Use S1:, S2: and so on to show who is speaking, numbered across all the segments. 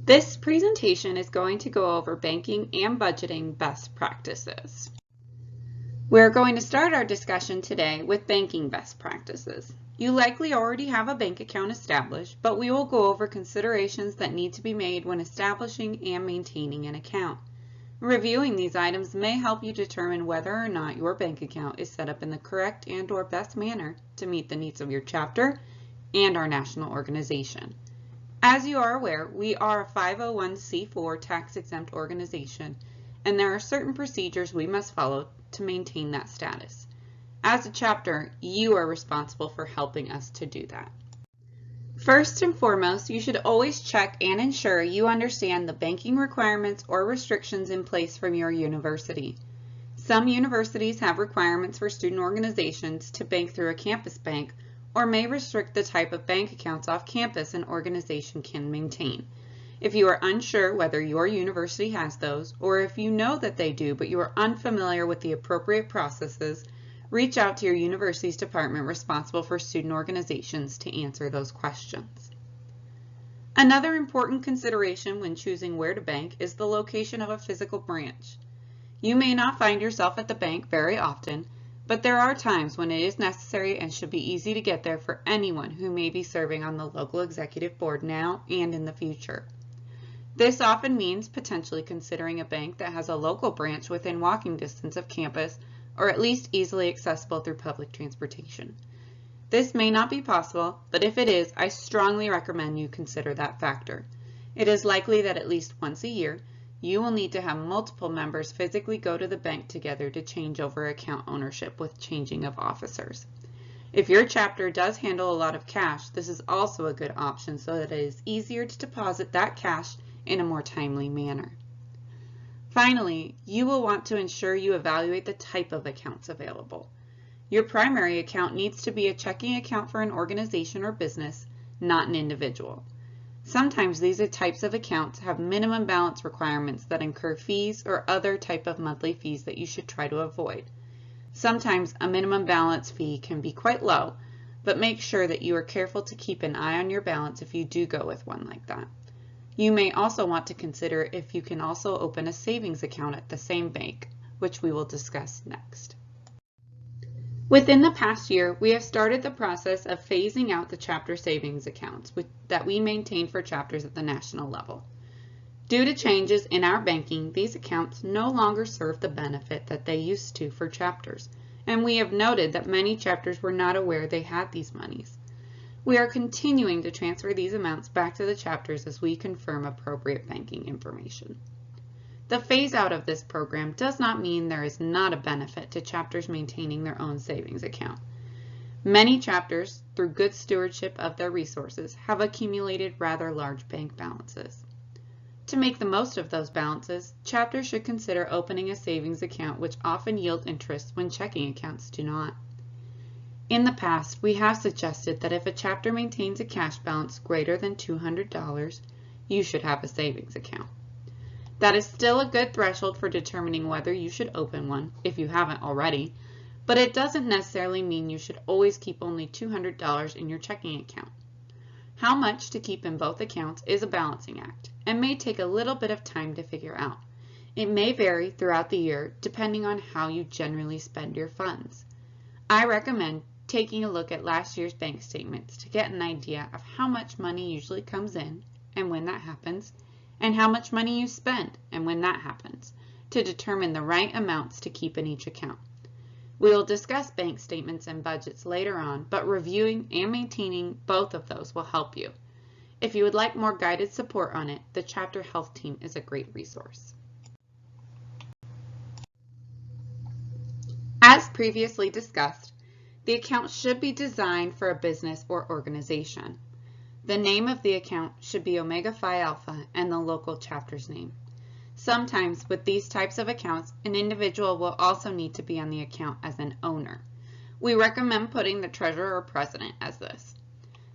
S1: This presentation is going to go over banking and budgeting best practices. We're going to start our discussion today with banking best practices. You likely already have a bank account established, but we will go over considerations that need to be made when establishing and maintaining an account. Reviewing these items may help you determine whether or not your bank account is set up in the correct and/or best manner to meet the needs of your chapter and our national organization. As you are aware, we are a 501c4 tax-exempt organization, and there are certain procedures we must follow to maintain that status. As a chapter, you are responsible for helping us to do that. First and foremost, you should always check and ensure you understand the banking requirements or restrictions in place from your university. Some universities have requirements for student organizations to bank through a campus bank, or may restrict the type of bank accounts off campus an organization can maintain. If you are unsure whether your university has those, or if you know that they do but you are unfamiliar with the appropriate processes, reach out to your university's department responsible for student organizations to answer those questions. Another important consideration when choosing where to bank is the location of a physical branch. You may not find yourself at the bank very often, but there are times when it is necessary and should be easy to get there for anyone who may be serving on the local executive board now and in the future. This often means potentially considering a bank that has a local branch within walking distance of campus, or at least easily accessible through public transportation. This may not be possible, but if it is, I strongly recommend you consider that factor. It is likely that at least once a year, you will need to have multiple members physically go to the bank together to change over account ownership with changing of officers. If your chapter does handle a lot of cash, this is also a good option so that it is easier to deposit that cash in a more timely manner. Finally, you will want to ensure you evaluate the type of accounts available. Your primary account needs to be a checking account for an organization or business, not an individual. Sometimes these types of accounts have minimum balance requirements that incur fees or other type of monthly fees that you should try to avoid. Sometimes a minimum balance fee can be quite low, but make sure that you are careful to keep an eye on your balance if you do go with one like that. You may also want to consider if you can also open a savings account at the same bank, which we will discuss next. Within the past year, we have started the process of phasing out the chapter savings accounts that we maintain for chapters at the national level. Due to changes in our banking, these accounts no longer serve the benefit that they used to for chapters, and we have noted that many chapters were not aware they had these monies. We are continuing to transfer these amounts back to the chapters as we confirm appropriate banking information. The phase out of this program does not mean there is not a benefit to chapters maintaining their own savings account. Many chapters, through good stewardship of their resources, have accumulated rather large bank balances. To make the most of those balances, chapters should consider opening a savings account, which often yield interest when checking accounts do not. In the past, we have suggested that if a chapter maintains a cash balance greater than $200, you should have a savings account. That is still a good threshold for determining whether you should open one, if you haven't already, but it doesn't necessarily mean you should always keep only $200 in your checking account. How much to keep in both accounts is a balancing act, and may take a little bit of time to figure out. It may vary throughout the year depending on how you generally spend your funds. I recommend taking a look at last year's bank statements to get an idea of how much money usually comes in and when that happens, and how much money you spend and when that happens, to determine the right amounts to keep in each account. We will discuss bank statements and budgets later on, but reviewing and maintaining both of those will help you. If you would like more guided support on it, the chapter health team is a great resource. As previously discussed, the account should be designed for a business or organization. The name of the account should be Omega Phi Alpha and the local chapter's name. Sometimes with these types of accounts, an individual will also need to be on the account as an owner. We recommend putting the treasurer or president as this.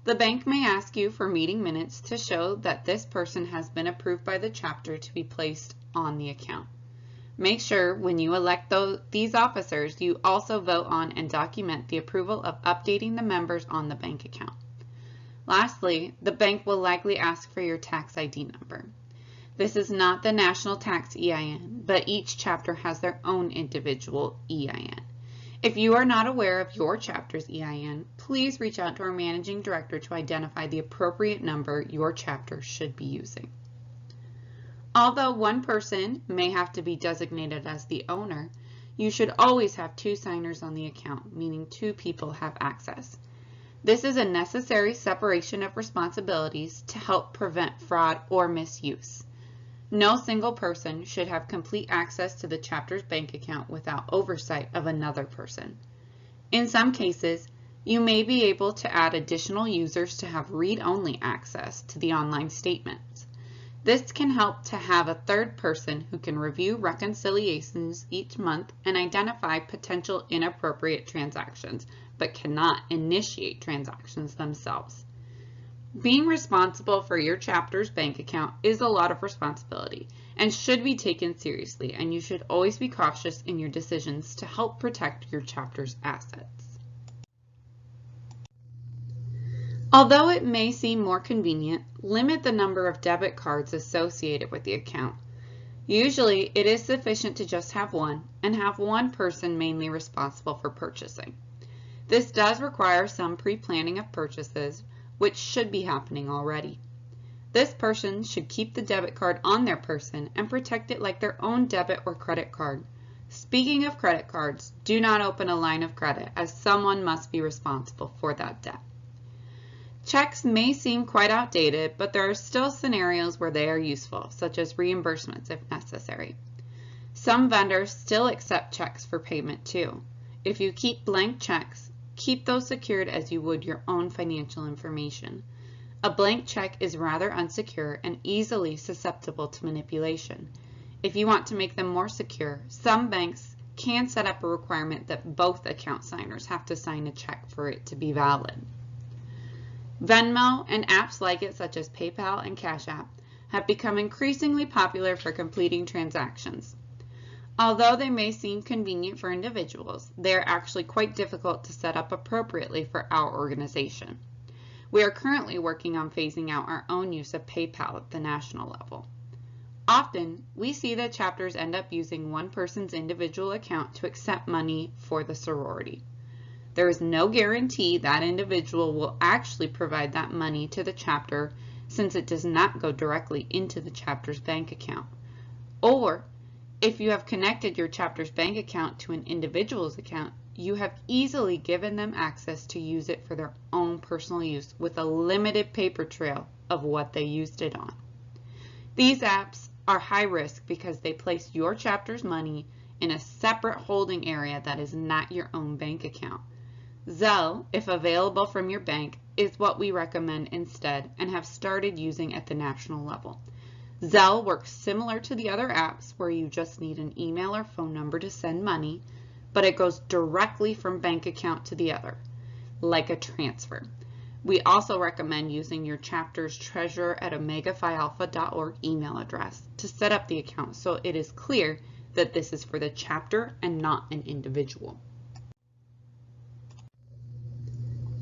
S1: The bank may ask you for meeting minutes to show that this person has been approved by the chapter to be placed on the account. Make sure when you elect these officers, you also vote on and document the approval of updating the members on the bank account. Lastly, the bank will likely ask for your tax ID number. This is not the national tax EIN, but each chapter has their own individual EIN. If you are not aware of your chapter's EIN, please reach out to our managing director to identify the appropriate number your chapter should be using. Although one person may have to be designated as the owner, you should always have 2 signers on the account, meaning 2 people have access. This is a necessary separation of responsibilities to help prevent fraud or misuse. No single person should have complete access to the chapter's bank account without oversight of another person. In some cases, you may be able to add additional users to have read-only access to the online statements. This can help to have a third person who can review reconciliations each month and identify potential inappropriate transactions, but cannot initiate transactions themselves. Being responsible for your chapter's bank account is a lot of responsibility and should be taken seriously, and you should always be cautious in your decisions to help protect your chapter's assets. Although it may seem more convenient, limit the number of debit cards associated with the account. Usually, it is sufficient to just have one and have one person mainly responsible for purchasing. This does require some pre-planning of purchases, which should be happening already. This person should keep the debit card on their person and protect it like their own debit or credit card. Speaking of credit cards, do not open a line of credit, as someone must be responsible for that debt. Checks may seem quite outdated, but there are still scenarios where they are useful, such as reimbursements if necessary. Some vendors still accept checks for payment too. If you keep blank checks, keep those secured as you would your own financial information. A blank check is rather unsecure and easily susceptible to manipulation. If you want to make them more secure, some banks can set up a requirement that both account signers have to sign a check for it to be valid. Venmo and apps like it, such as PayPal and Cash App, have become increasingly popular for completing transactions. Although they may seem convenient for individuals, they are actually quite difficult to set up appropriately for our organization. We are currently working on phasing out our own use of PayPal at the national level. Often, we see that chapters end up using one person's individual account to accept money for the sorority. There is no guarantee that individual will actually provide that money to the chapter, since it does not go directly into the chapter's bank account. Or, if you have connected your chapter's bank account to an individual's account, you have easily given them access to use it for their own personal use with a limited paper trail of what they used it on. These apps are high risk because they place your chapter's money in a separate holding area that is not your own bank account. Zelle, if available from your bank, is what we recommend instead and have started using at the national level. Zelle works similar to the other apps where you just need an email or phone number to send money, but it goes directly from bank account to the other, like a transfer. We also recommend using your chapter's treasurer@omegaphialpha.org email address to set up the account so it is clear that this is for the chapter and not an individual.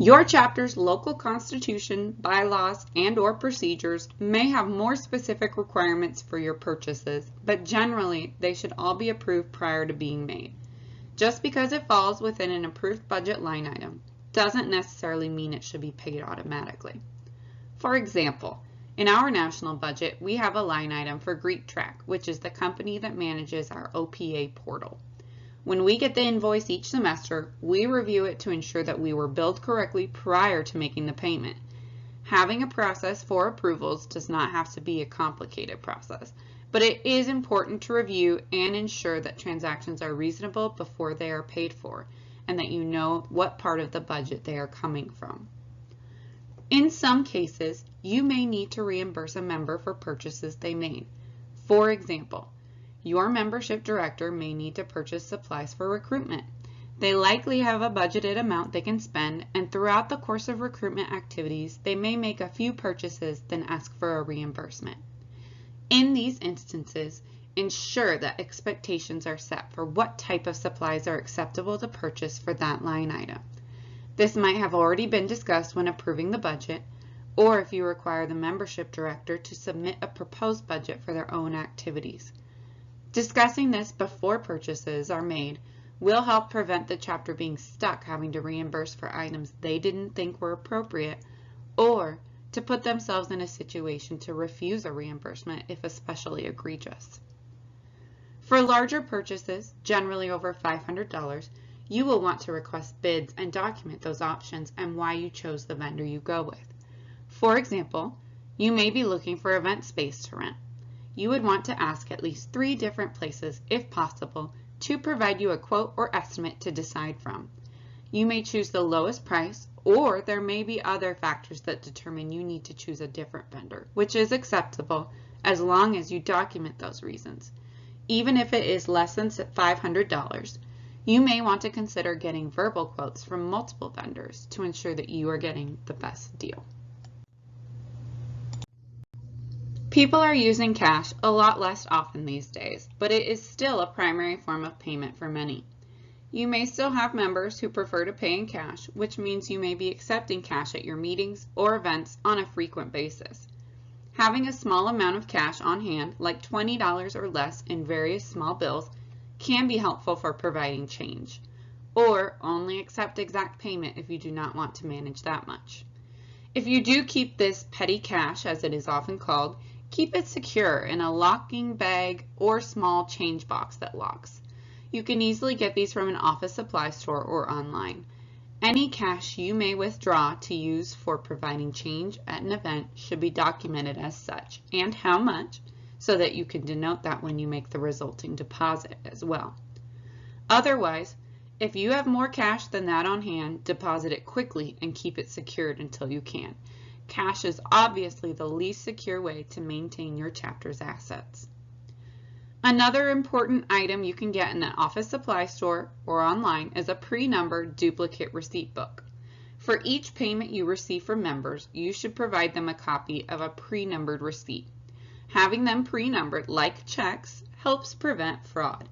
S1: Your chapter's local constitution, bylaws, and/or procedures may have more specific requirements for your purchases, but generally they should all be approved prior to being made. Just because it falls within an approved budget line item doesn't necessarily mean it should be paid automatically. For example, in our national budget, we have a line item for GreekTrack, which is the company that manages our OPA portal. When we get the invoice each semester, we review it to ensure that we were billed correctly prior to making the payment. Having a process for approvals does not have to be a complicated process, but it is important to review and ensure that transactions are reasonable before they are paid for, and that you know what part of the budget they are coming from. In some cases, you may need to reimburse a member for purchases they made. For example, your membership director may need to purchase supplies for recruitment. They likely have a budgeted amount they can spend, and throughout the course of recruitment activities, they may make a few purchases, then ask for a reimbursement. In these instances, ensure that expectations are set for what type of supplies are acceptable to purchase for that line item. This might have already been discussed when approving the budget, or if you require the membership director to submit a proposed budget for their own activities. Discussing this before purchases are made will help prevent the chapter being stuck having to reimburse for items they didn't think were appropriate, or to put themselves in a situation to refuse a reimbursement if especially egregious. For larger purchases, generally over $500, you will want to request bids and document those options and why you chose the vendor you go with. For example, you may be looking for event space to rent. You would want to ask at least 3 different places, if possible, to provide you a quote or estimate to decide from. You may choose the lowest price, or there may be other factors that determine you need to choose a different vendor, which is acceptable as long as you document those reasons. Even if it is less than $500, you may want to consider getting verbal quotes from multiple vendors to ensure that you are getting the best deal. People are using cash a lot less often these days, but it is still a primary form of payment for many. You may still have members who prefer to pay in cash, which means you may be accepting cash at your meetings or events on a frequent basis. Having a small amount of cash on hand, like $20 or less in various small bills, can be helpful for providing change, or only accept exact payment if you do not want to manage that much. If you do keep this petty cash, as it is often called, keep it secure in a locking bag or small change box that locks. You can easily get these from an office supply store or online. Any cash you may withdraw to use for providing change at an event should be documented as such, and how much, so that you can denote that when you make the resulting deposit as well. Otherwise, if you have more cash than that on hand, deposit it quickly and keep it secured until you can. Cash is obviously the least secure way to maintain your chapter's assets. Another important item you can get in an office supply store or online is a pre-numbered duplicate receipt book. For each payment you receive from members, you should provide them a copy of a pre-numbered receipt. Having them pre-numbered, like checks, helps prevent fraud.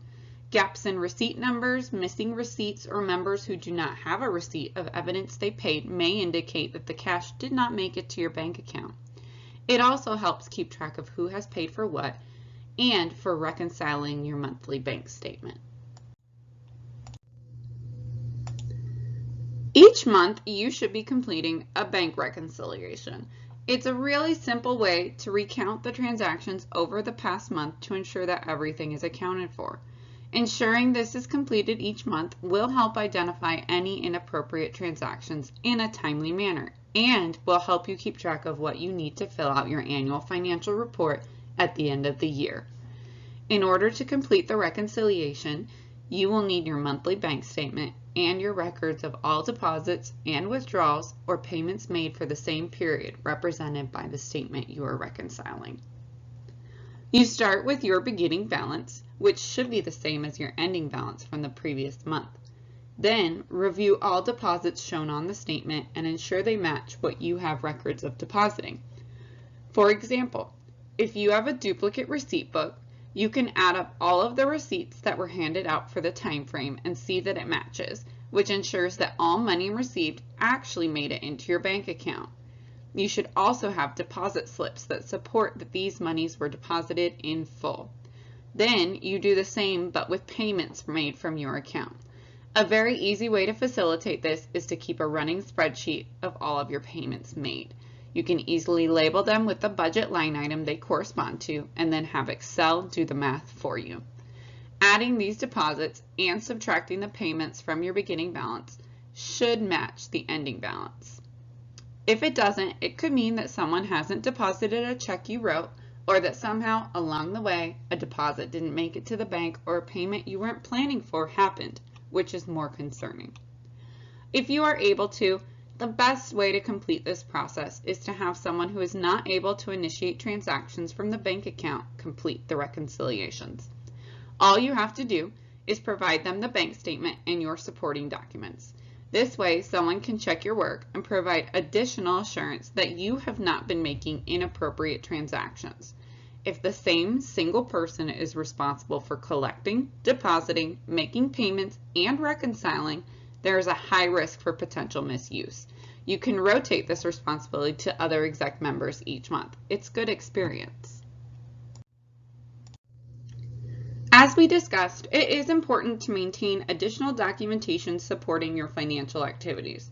S1: Gaps in receipt numbers, missing receipts, or members who do not have a receipt of evidence they paid may indicate that the cash did not make it to your bank account. It also helps keep track of who has paid for what and for reconciling your monthly bank statement. Each month, you should be completing a bank reconciliation. It's a really simple way to recount the transactions over the past month to ensure that everything is accounted for. Ensuring this is completed each month will help identify any inappropriate transactions in a timely manner and will help you keep track of what you need to fill out your annual financial report at the end of the year. In order to complete the reconciliation, you will need your monthly bank statement and your records of all deposits and withdrawals or payments made for the same period represented by the statement you are reconciling. You start with your beginning balance, which should be the same as your ending balance from the previous month. Then review all deposits shown on the statement and ensure they match what you have records of depositing. For example, if you have a duplicate receipt book, you can add up all of the receipts that were handed out for the time frame and see that it matches, which ensures that all money received actually made it into your bank account. You should also have deposit slips that support that these monies were deposited in full. Then you do the same but with payments made from your account. A very easy way to facilitate this is to keep a running spreadsheet of all of your payments made. You can easily label them with the budget line item they correspond to and then have Excel do the math for you. Adding these deposits and subtracting the payments from your beginning balance should match the ending balance. If it doesn't, it could mean that someone hasn't deposited a check you wrote, or that somehow along the way a deposit didn't make it to the bank or a payment you weren't planning for happened, which is more concerning. If you are able to, the best way to complete this process is to have someone who is not able to initiate transactions from the bank account complete the reconciliations. All you have to do is provide them the bank statement and your supporting documents. This way, someone can check your work and provide additional assurance that you have not been making inappropriate transactions. If the same single person is responsible for collecting, depositing, making payments, and reconciling, there is a high risk for potential misuse. You can rotate this responsibility to other exec members each month. It's good experience. As we discussed, it is important to maintain additional documentation supporting your financial activities.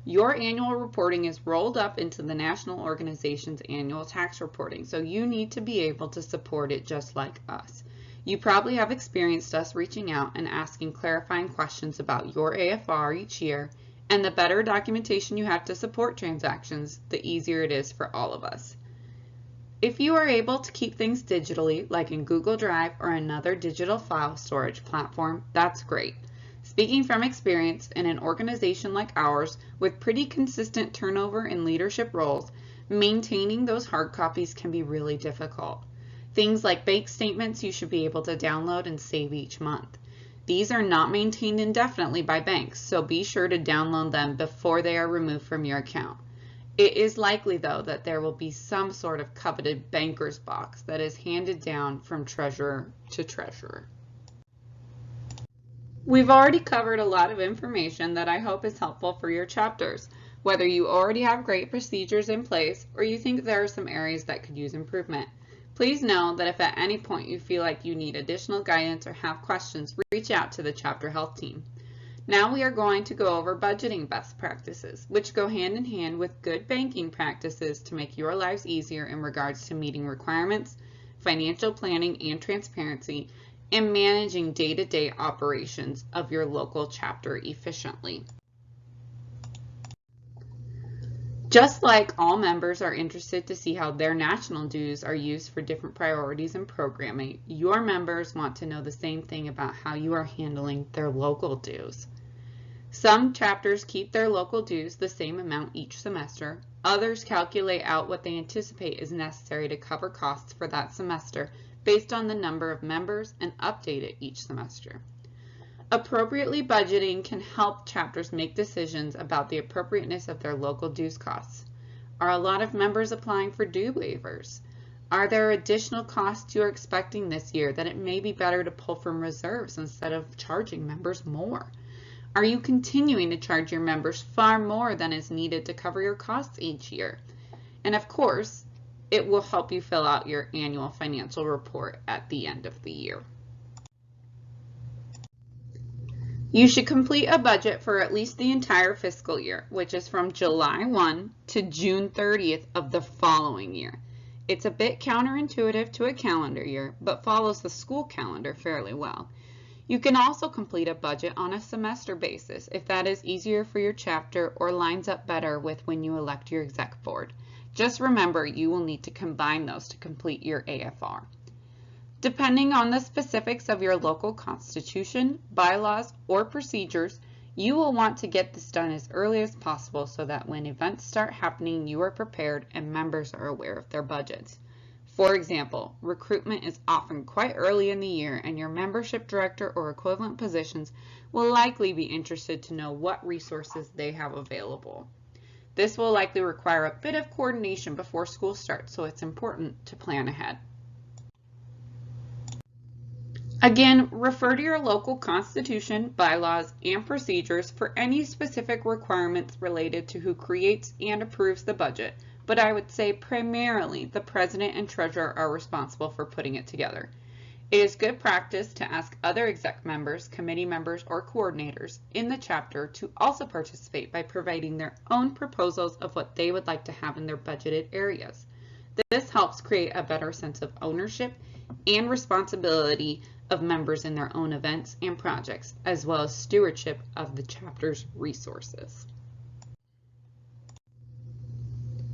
S1: Your annual reporting is rolled up into the national organization's annual tax reporting, so you need to be able to support it just like us. You probably have experienced us reaching out and asking clarifying questions about your AFR each year, and the better documentation you have to support transactions, the easier it is for all of us. If you are able to keep things digitally, like in Google Drive or another digital file storage platform, that's great. Speaking from experience, in an organization like ours, with pretty consistent turnover in leadership roles, maintaining those hard copies can be really difficult. Things like bank statements you should be able to download and save each month. These are not maintained indefinitely by banks, so be sure to download them before they are removed from your account. It is likely, though, that there will be some sort of coveted banker's box that is handed down from treasurer to treasurer. We've already covered a lot of information that I hope is helpful for your chapters, whether you already have great procedures in place or you think there are some areas that could use improvement. Please know that if at any point you feel like you need additional guidance or have questions, reach out to the chapter health team. Now we are going to go over budgeting best practices, which go hand in hand with good banking practices to make your lives easier in regards to meeting requirements, financial planning and transparency, and managing day-to-day operations of your local chapter efficiently. Just like all members are interested to see how their national dues are used for different priorities and programming, your members want to know the same thing about how you are handling their local dues. Some chapters keep their local dues the same amount each semester. Others calculate out what they anticipate is necessary to cover costs for that semester based on the number of members and update it each semester. Appropriately budgeting can help chapters make decisions about the appropriateness of their local dues costs. Are a lot of members applying for due waivers? Are there additional costs you are expecting this year that it may be better to pull from reserves instead of charging members more? Are you continuing to charge your members far more than is needed to cover your costs each year? And of course, it will help you fill out your annual financial report at the end of the year. You should complete a budget for at least the entire fiscal year, which is from July 1 to June 30th of the following year. It's a bit counterintuitive to a calendar year, but follows the school calendar fairly well. You can also complete a budget on a semester basis if that is easier for your chapter or lines up better with when you elect your exec board. Just remember, you will need to combine those to complete your AFR. Depending on the specifics of your local constitution, bylaws, or procedures, you will want to get this done as early as possible so that when events start happening, you are prepared and members are aware of their budgets. For example, recruitment is often quite early in the year, and your membership director or equivalent positions will likely be interested to know what resources they have available. This will likely require a bit of coordination before school starts, so it's important to plan ahead. Again, refer to your local constitution, bylaws, and procedures for any specific requirements related to who creates and approves the budget, but I would say primarily the president and treasurer are responsible for putting it together. It is good practice to ask other exec members, committee members, or coordinators in the chapter to also participate by providing their own proposals of what they would like to have in their budgeted areas. This helps create a better sense of ownership and responsibility of members in their own events and projects, as well as stewardship of the chapter's resources.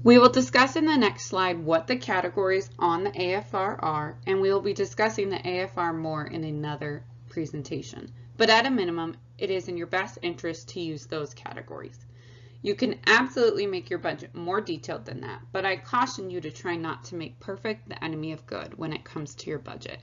S1: We will discuss in the next slide what the categories on the AFR are, and we will be discussing the AFR more in another presentation. But at a minimum, it is in your best interest to use those categories. You can absolutely make your budget more detailed than that, but I caution you to try not to make perfect the enemy of good when it comes to your budget.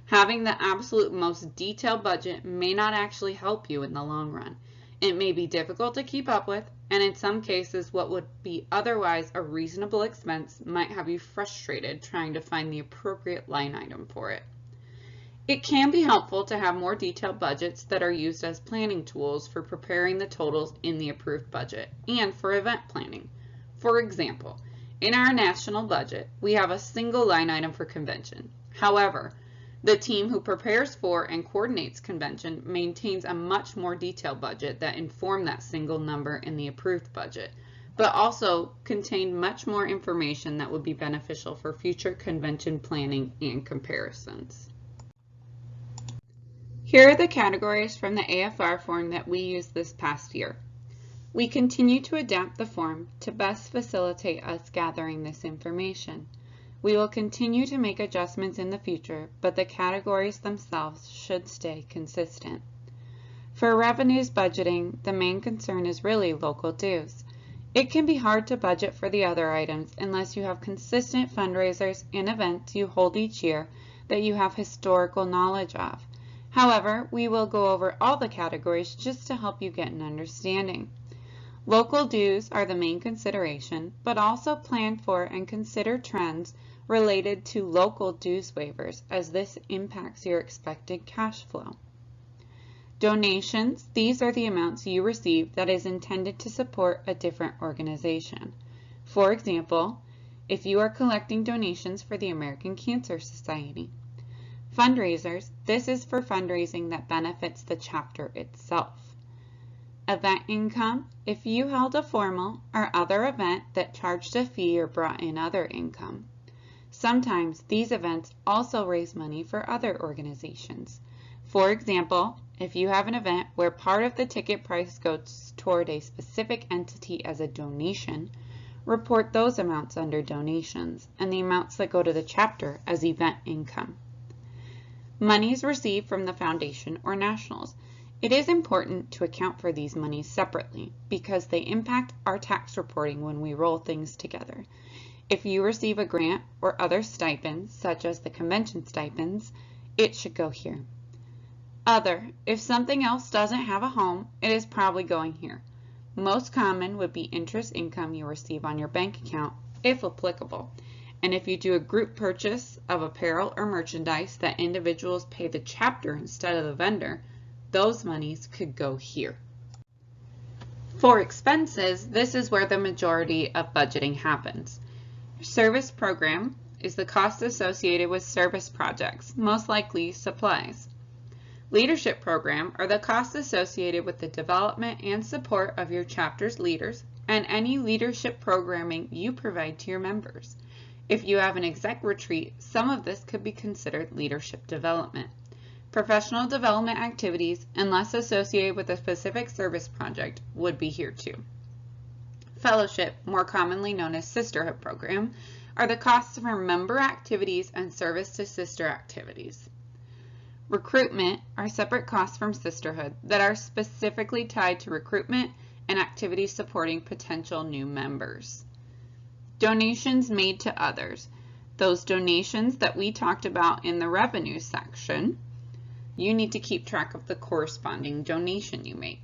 S1: Having the absolute most detailed budget may not actually help you in the long run. It may be difficult to keep up with, and in some cases what would be otherwise a reasonable expense might have you frustrated trying to find the appropriate line item for it. It can be helpful to have more detailed budgets that are used as planning tools for preparing the totals in the approved budget and for event planning. For example, in our national budget, we have a single line item for convention. However, the team who prepares for and coordinates convention maintains a much more detailed budget that informs that single number in the approved budget, but also contain much more information that would be beneficial for future convention planning and comparisons. Here are the categories from the AFR form that we used this past year. We continue to adapt the form to best facilitate us gathering this information. We will continue to make adjustments in the future, but the categories themselves should stay consistent. For revenues budgeting, the main concern is really local dues. It can be hard to budget for the other items unless you have consistent fundraisers and events you hold each year that you have historical knowledge of. However, we will go over all the categories just to help you get an understanding. Local dues are the main consideration, but also plan for and consider trends related to local dues waivers, as this impacts your expected cash flow. Donations, these are the amounts you receive that is intended to support a different organization. For example, if you are collecting donations for the American Cancer Society. Fundraisers, this is for fundraising that benefits the chapter itself. Event income, if you held a formal or other event that charged a fee or brought in other income. Sometimes these events also raise money for other organizations. For example, if you have an event where part of the ticket price goes toward a specific entity as a donation, report those amounts under donations and the amounts that go to the chapter as event income. Monies received from the foundation or nationals. It is important to account for these monies separately because they impact our tax reporting when we roll things together. If you receive a grant or other stipends, such as the convention stipends, it should go here. Other, if something else doesn't have a home, it is probably going here. Most common would be interest income you receive on your bank account, if applicable. And if you do a group purchase of apparel or merchandise that individuals pay the chapter instead of the vendor, those monies could go here. For expenses, this is where the majority of budgeting happens. Service program is the cost associated with service projects, most likely supplies. Leadership program are the costs associated with the development and support of your chapter's leaders and any leadership programming you provide to your members. If you have an exec retreat, some of this could be considered leadership development. Professional development activities, unless associated with a specific service project, would be here too. Fellowship, more commonly known as sisterhood program, are the costs for member activities and service to sister activities. Recruitment are separate costs from sisterhood that are specifically tied to recruitment and activities supporting potential new members. Donations made to others. Those donations that we talked about in the revenue section, you need to keep track of the corresponding donation you make.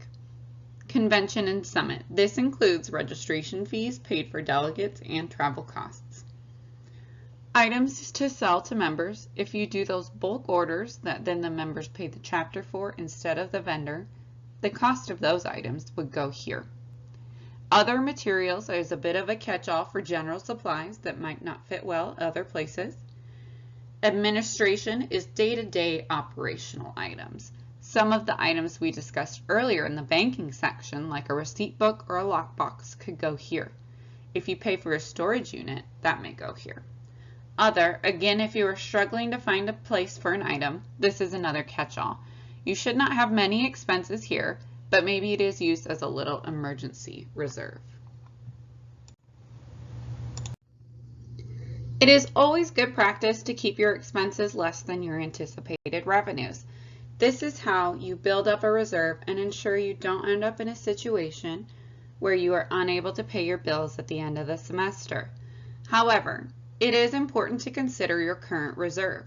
S1: Convention and summit. This includes registration fees paid for delegates and travel costs. Items to sell to members. If you do those bulk orders that then the members pay the chapter for instead of the vendor, the cost of those items would go here. Other materials is a bit of a catch-all for general supplies that might not fit well other places. Administration is day-to-day operational items. Some of the items we discussed earlier in the banking section, like a receipt book or a lockbox, could go here. If you pay for a storage unit, that may go here. Other, again, if you are struggling to find a place for an item, this is another catch-all. You should not have many expenses here, but maybe it is used as a little emergency reserve. It is always good practice to keep your expenses less than your anticipated revenues. This is how you build up a reserve and ensure you don't end up in a situation where you are unable to pay your bills at the end of the semester. However, it is important to consider your current reserve.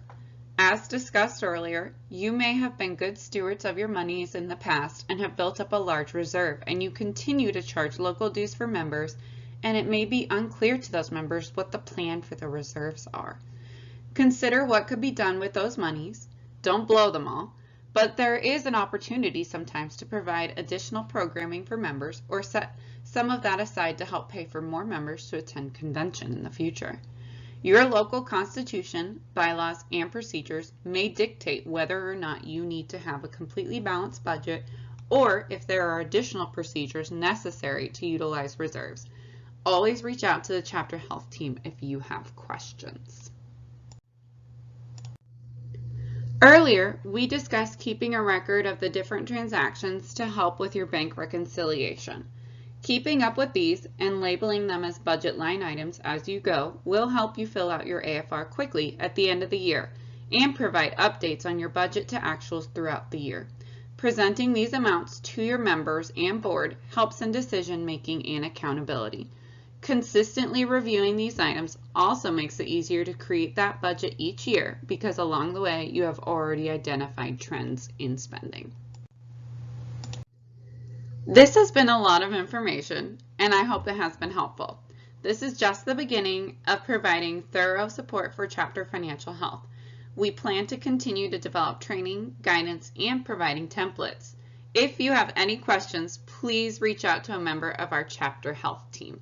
S1: As discussed earlier, you may have been good stewards of your monies in the past and have built up a large reserve, and you continue to charge local dues for members, and it may be unclear to those members what the plan for the reserves are. Consider what could be done with those monies. Don't blow them all, but there is an opportunity sometimes to provide additional programming for members or set some of that aside to help pay for more members to attend convention in the future. Your local constitution, bylaws, and procedures may dictate whether or not you need to have a completely balanced budget or if there are additional procedures necessary to utilize reserves. Always reach out to the chapter health team if you have questions. Earlier, we discussed keeping a record of the different transactions to help with your bank reconciliation. Keeping up with these and labeling them as budget line items as you go will help you fill out your AFR quickly at the end of the year and provide updates on your budget to actuals throughout the year. Presenting these amounts to your members and board helps in decision making and accountability. Consistently reviewing these items also makes it easier to create that budget each year because along the way you have already identified trends in spending. This has been a lot of information and I hope it has been helpful. This is just the beginning of providing thorough support for chapter financial health. We plan to continue to develop training, guidance, and providing templates. If you have any questions, please reach out to a member of our chapter health team.